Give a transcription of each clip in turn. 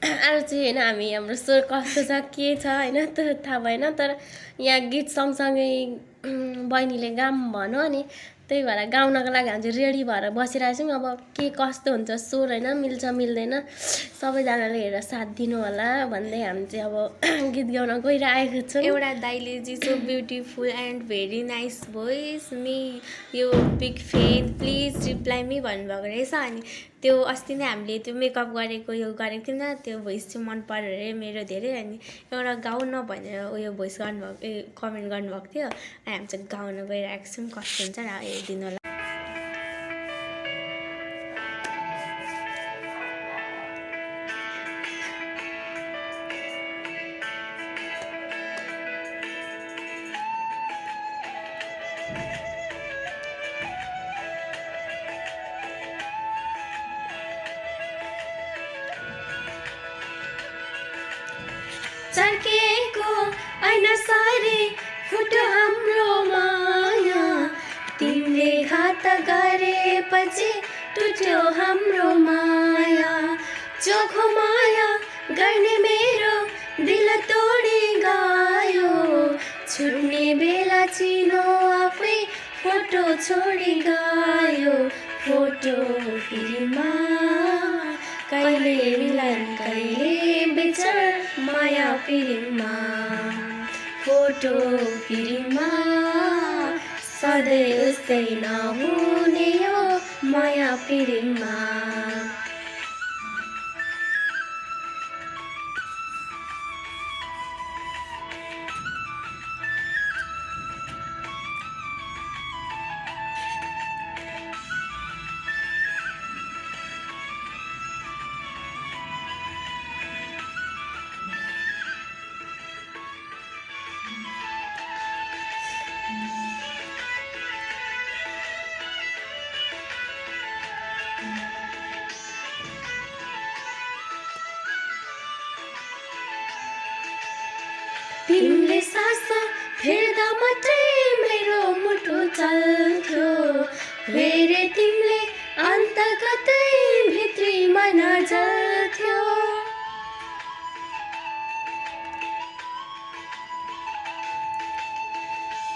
अरू चाहिँ होइन हामी हाम्रो स्वर कस्तो छ के छ होइन त्यो थाहा भएन तर यहाँ गीत सँगसँगै बहिनीले गाऊँ भन्यो अनि त्यही भएर गाउनको लागि हामी चाहिँ रेडी भएर बसिरहेको छौँ अब के कस्तो हुन्छ स्वर होइन मिल्छ मिल्दैन सबैजनाले हेरेर साथ दिनु होला भन्दै हामी चाहिँ अब गीत गाउन गइरहेको छौँ। एउटा दाइले चाहिँ so beautiful and very nice voice me your big fan please reply me भन्नुभएको रहेछ। अनि त्यो अस्ति नै हामीले त्यो मेकअप गरेको यो गरेको थिएन त्यो भोइस चाहिँ मन पऱ्यो अरे मेरो धेरै। अनि एउटा गाउन भनेर उयो भोइस गर्नुभएको कमेन्ट गर्नुभएको थियो। अनि हामी चाहिँ गाउन गइरहेको छौँ कस्तो हुन्छ र हेरिदिनु होला। चर्केको ऐना सारी फुट्यो हाम्रो माया तिमीले घात गरेपछि टुट्यो हाम्रो माया चोखो माया गर्ने मेरो दिल तोडी गयो छुट्ने बेला चिनो आफै फोटो छोडी गयो फोटो फिल्ममा कहिले मिलन कहिले बिचार माया फिल्ममा फोटो फिल्ममा सधैँ उस्तै नहुने हो माया फिल्ममा। तिमीले सास फेर्दा मात्रै मेरो मुटु चल्थ्यो फेरि तिमीले अन्त कतै भित्री मन जल्थ्यो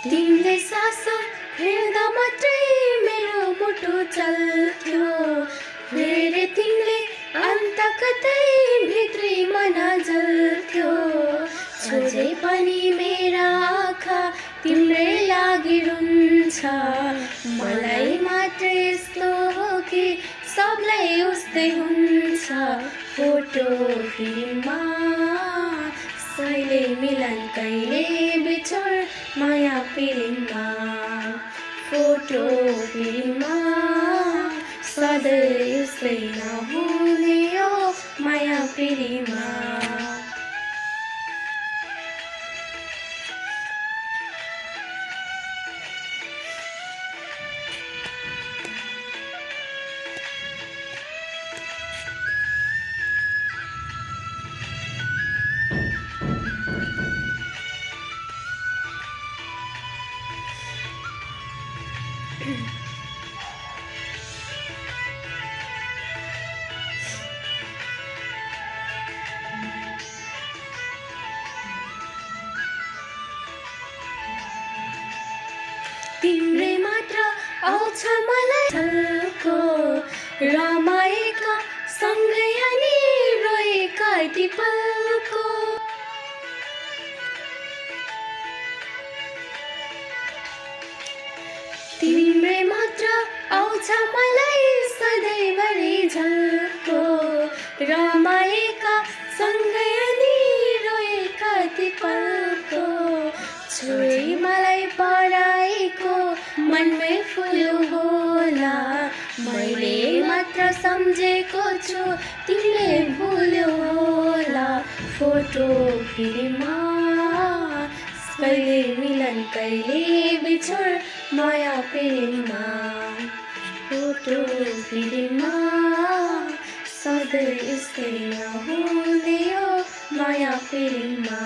तिमीले सास फेर्दा मात्रै मेरो मुटु चल्थ्यो फेरि तिमीले अन्त कतै भित्री मन जल्थ्यो सोझै पनि मेरा आँखा तिम्रै लागि रुन्छ मलाई मात्रै यस्तो हो कि सबलाई उस्तै हुन्छ फोटो फिल्ममा कहिले मिलन कहिले बिछोड माया फिल्ममा फोटो फिल्ममा सधैँ उस्तै नहुने हो माया फिल्ममा। तिम्रै मात्र आउँछ मलाई झल्को रमाएका सँगै अनि रोएका ती पलको तिम्रै मात्र आउँछ मलाई सधैँभरि झल्को रमाएका सँगै अनि रोएका ती पलको छोरी मलाई पढाइको मनमै फुल होला मैले मात्र सम्झेको छु तिमीले भुल्यो होला फोटो फिल्ममा कहिले मिलन कहिले बिछोड माया फिल्ममा फोटो फिल्ममा सधैँ यस्तै नहुने हो माया फिल्ममा।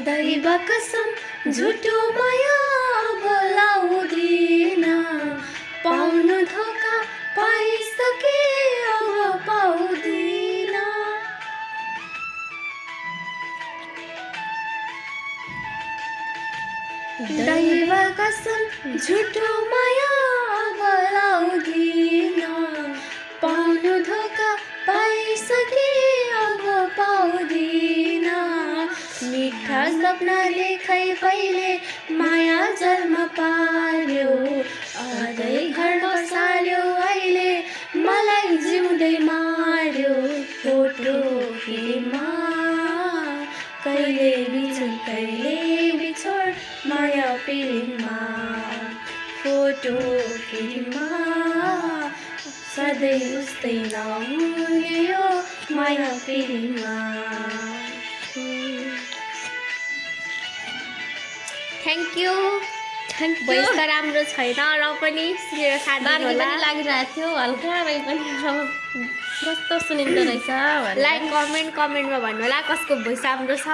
दैव कसम झुटो माया अब लाउँदिन, पाउनु धोका पाइसके अब पाउँदिन। दैव कसम झुटो माया अब लाउँदिन, पाउनु धोका पाइसके अब पाउँदिन। मिठा सपनाले खै पहिले माया जन्म पार्यो, अझै घर बसाल्यो अहिले मलाई जिउँदै मार्यो। फोटो फिल्ममा कहिले बिछोड कहिले बिछोड माया फिल्ममा, फोटो फिल्ममा सधैँ उस्तै नहुने यो माया फिल्ममा। Thank you. भोइस त राम्रो छैन र पनि सुनेर साथ दामी दिनु होला। पनि लागिरहेको थियो हल्का रै पनि अब कस्तो सुनिँदो रहेछ भनेर। लाइक कमेन्टमा भन्नु होला कसको भोइस राम्रो छ।